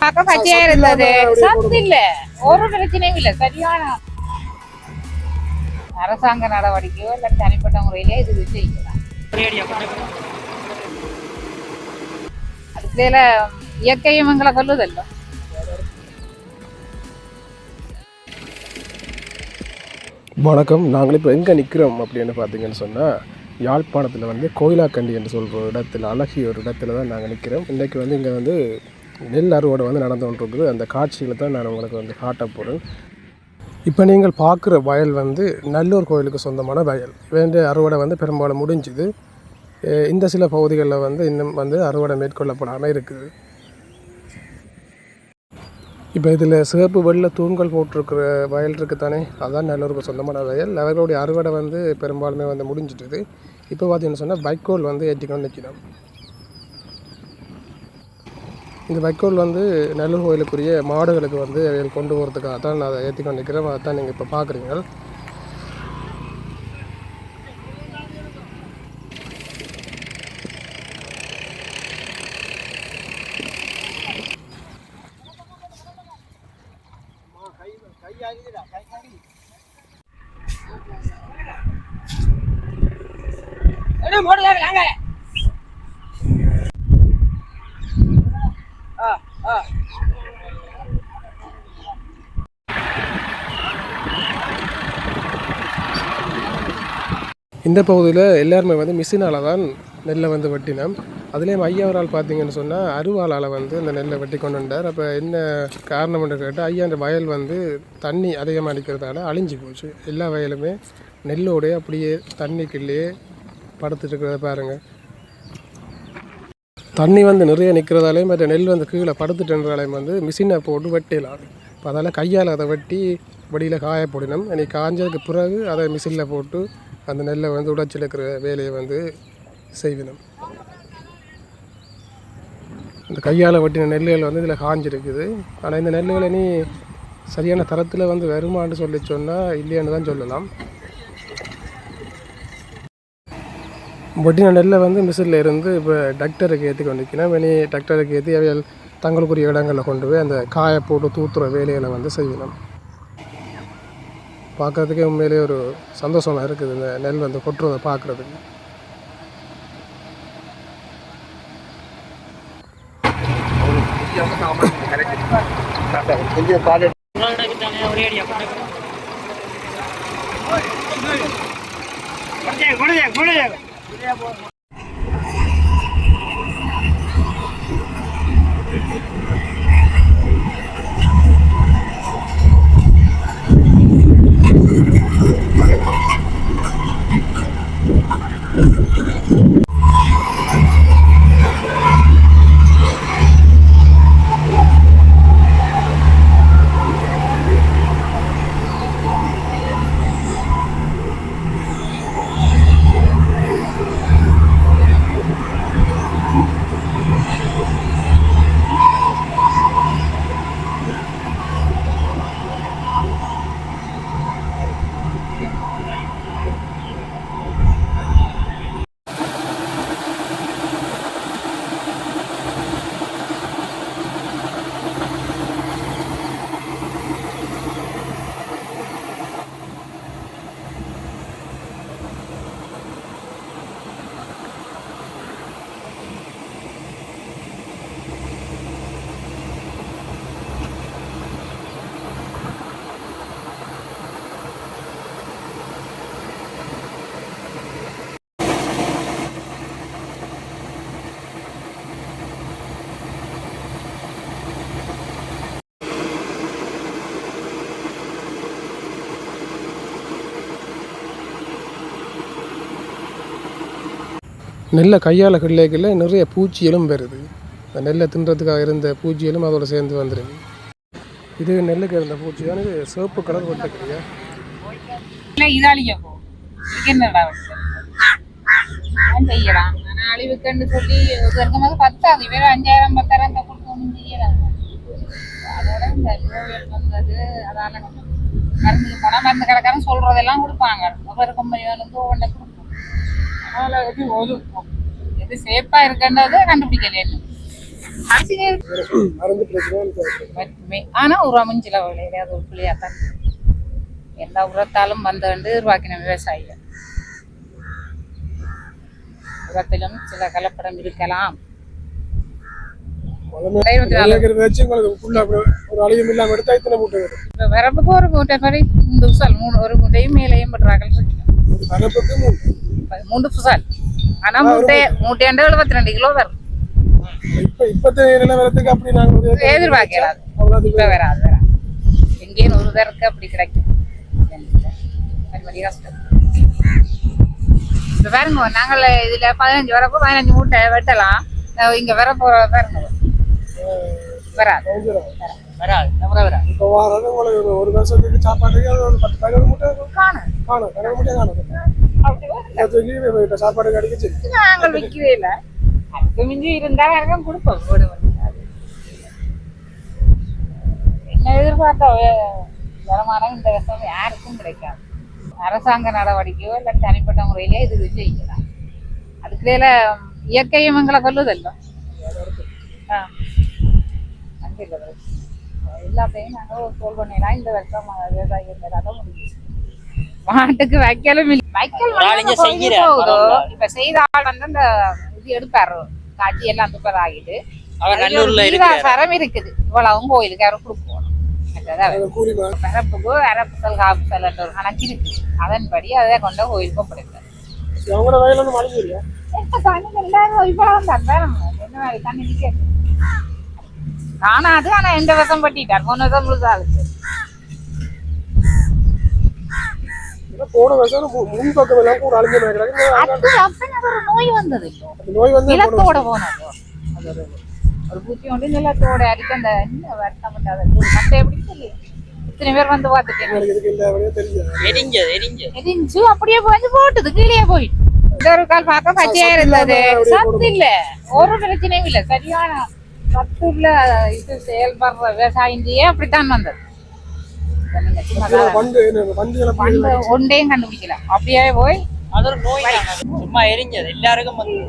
பார்க்க பச்சையா இருந்தது. சத்து இல்ல, ஒரு பிரச்சனையும் இல்ல. சரியான அரசாங்க நடவடிக்கையோ இல்ல தனிப்பட்ட முறையிலே இது செய்யலாம். அதுக்குள்ள இயற்கையும் எங்களை கொல்லுதல்ல. வணக்கம். நாங்கள் இப்போ எங்கே நிற்கிறோம் அப்படின்னு பார்த்தீங்கன்னு சொன்னால், யாழ்ப்பாணத்தில் வந்து கோயிலாக்கண்டி என்று சொல்கிற இடத்துல, அழகிய ஒரு இடத்துல தான் நாங்கள் நிற்கிறோம். இன்றைக்கு வந்து இங்கே வந்து நெல் அறுவடை வந்து நடந்து கொண்டிருக்குது. அந்த காட்சிகளை தான் நான் உங்களுக்கு வந்து காட்ட போகிறேன். இப்போ நீங்கள் பார்க்குற வயல் வந்து நல்லூர் கோயிலுக்கு சொந்தமான வயல். வேண்டிய அறுவடை வந்து பெரும்பாலும் முடிஞ்சுது. இந்த சில பகுதிகளில் வந்து இன்னும் வந்து அறுவடை மேற்கொள்ளப்படாமல் இருக்குது. இப்போ இதில் சிவப்பு வெள்ளை தூண்கள் போட்டிருக்கிற வயல் இருக்குது தானே, அதுதான் நல்லூருக்கு சொந்தமான வயல். அவர்களுடைய அறுவடை வந்து பெரும்பாலுமே வந்து முடிஞ்சிட்டுது. இப்போ பார்த்தீங்கன்னு சொன்னால் வைக்கோல் வந்து ஏற்றிக்கொண்டு நிற்கணும். இந்த வைக்கோல் வந்து நல்லூர் கோயிலுக்குரிய மாடுகளுக்கு வந்து கொண்டு போகிறதுக்காக தான் நான் அதை ஏற்றிக்கொண்டு நிற்கிறேன். அதை தான் நீங்கள் இப்போ பார்க்குறீங்க. இந்த பகுதியில் எல்லாருமே வந்து மிஷினால் தான் நெல்லை வந்து வெட்டினோம். அதுலேயும் ஐயாவரால் பார்த்தீங்கன்னு சொன்னால் அருவாளால் வந்து இந்த நெல்லை வெட்டி கொண்டு வந்தார். அப்போ என்ன காரணம்னு கேட்டால், ஐயா அந்த வயல் வந்து தண்ணி அதிகமாக அடிக்கிறதால அழிஞ்சு போச்சு. எல்லா வயலுமே நெல்லோடைய அப்படியே தண்ணிக்குள்ளேயே படுத்துட்டு இருக்கிறத பாருங்கள். தண்ணி வந்து நிறைய நிற்கிறதாலையும் மற்ற நெல் வந்து கீழே படுத்துட்டுன்றதாலையும் வந்து மிஷினை போட்டு வெட்டிடலாம். இப்போ அதால் கையால் அதை வெட்டி வெளியில் காய போடணும். அன்றைக்கி காஞ்சதுக்கு பிறகு அதை மிஷினில் போட்டு அந்த நெல்லை வந்து உடைச்சிருக்கிற வேலையை வந்து செய்யணும். இந்த கையால் வெட்டின நெல்லுகள் வந்து இதில் காஞ்சிருக்குது. ஆனால் இந்த நெல்லுகளை நீ சரியான தரத்தில் வந்து வருமானு சொல்லி சொன்னால் இல்லையான்னு தான் சொல்லலாம். வெட்டின நெல்லை வந்து மிஷினில் இருந்து இப்போ டாக்டருக்கு ஏற்றி கொண்டிருக்கணும். இனி டாக்டருக்கு ஏற்றி அவைகள் தங்களுக்குரிய இடங்களில் கொண்டு போய் அந்த காயை போட்டு தூத்துற வேலைகளை வந்து செய்யணும். பார்க்குறதுக்கே உண்மையிலே ஒரு சந்தோஷமாக இருக்குது இந்த நெல் வந்து கொட்டுறதை பார்க்குறதுக்கு. நெல்லை கையால் கிள்ளைக்குள்ள நிறைய பூச்சிகளும் வருது. அந்த நெல்லை தின்றதுக்காக இருந்த பூச்சிகளும் அதோடு சேர்ந்து வந்துடுது. இது நெல்லுக்கு இருந்த பூச்சி தான். இது சிவப்பு கலர் கொட்டக்கிறியா செய்யலாம். ஆனால் அழிவுக்குன்னு சொல்லி இருக்கும்போது 10,000 பேர் 5,000 10,000 கொடுக்கணும் செய்யலாம். அதோட இந்த கோவில் வந்தது அதால மருந்து போனால் மருந்து கிடக்கான்னு சொல்றதெல்லாம் கொடுப்பாங்க. ஒவ்வொரு கம்பெனி வந்து ஒவ்வொன்றை கொடுப்போம். அதனால எது சேஃபா இருக்குன்றது கண்டுபிடிக்கல. மருந்து பிரச்சனை ஆனா ஒரு அமைஞ்சில விளையாட அது ஒரு பிள்ளையா தான் எல்லா உரத்தாலும் வந்து எதிர்பார்க்கின விவசாயிகள் உரத்திலும் சில கலப்படம் இருக்கலாம். வரப்புக்கு ஒரு மூட்டை மாதிரி 3 புசால் ஒரு மூட்டையும் மேலையும் பண்றாங்க 3 புசால். ஆனா மூட்டையாண்டு 72 கிலோ வரும். எதிர்பார்க்கிறாது இப்ப வராது எங்கேயும் ஒரு தருக்கு அப்படி கிடைக்கும். கஷ்டம் இப்ப பாருங்க நாங்கள் இதுல 15 வரப்போ 15 மூட்டை வெட்டலாம். இங்க வர போற பாருங்க வராது வராது வராது. ஒரு வருஷத்துக்கு சாப்பாட்டுக்கு சாப்பாடு கிடைக்குச்சு. நாங்கள் விற்கவே இல்லை. அதுக்கு மிஞ்சி இருந்தா யாருக்கும் கொடுப்போம். என்ன எதிர்பார்த்தா வருமானம் இந்த வருஷம் யாருக்கும் கிடைக்காது. அரசாங்க நடவடிக்கையோ இல்லை தனிப்பட்ட முறையிலே இது செய்யலாம். அதுக்குள்ள இயற்கையும் எங்களை கொல்லுதல்ல. எல்லாத்தையும் நாங்கள் தோல் பண்ணிடலாம். இந்த வருஷம் விவசாயம் முடிஞ்சிச்சு. மாட்டுக்கு வைக்கலும் போகுதோ இப்ப செய்தால் வந்து அந்த இது எடுப்பாரு காட்சி எல்லாம் துப்பர் ஆகிட்டு சரம் இருக்குது. இவ்வளவும் கோயிலுக்கு யாரும் கொடுப்போம். பரப்புக்கு அரப்புகள் காப்புகள் என்ற ஒரு கணக்கு இருக்கு. அதன்படி அதை கொண்ட கோயிலுக்கும் படைப்பார். காணாது. ஆனா எந்த வருஷம் பட்டிட்டார். 3 வருஷம் முழுசாகுது. நோய் வந்தது நிலத்தோட போனது. ஒரு பூச்சி ஒன்று நிலத்தோட அடிக்க அந்த வருத்தம் எப்படி சொல்லி இத்தனை பேர் வந்து பார்த்துட்டேன். எரிஞ்சு அப்படியே வந்து போட்டுது கீழே போயிட்டு. இந்த ஒரு கால் பார்க்க பச்சையா இருந்தது. சத்து இல்ல, ஒரு பிரச்சனையும் இல்லை. சரியான சத்துள்ள இது செயல்படுற விவசாயியே அப்படித்தான் வந்தது. ஒன்றையும் கண்டுபிடிக்கல. அப்படியே போய் அது ஒரு நோய் சும்மா எரிஞ்சது எல்லாருக்கும் வந்து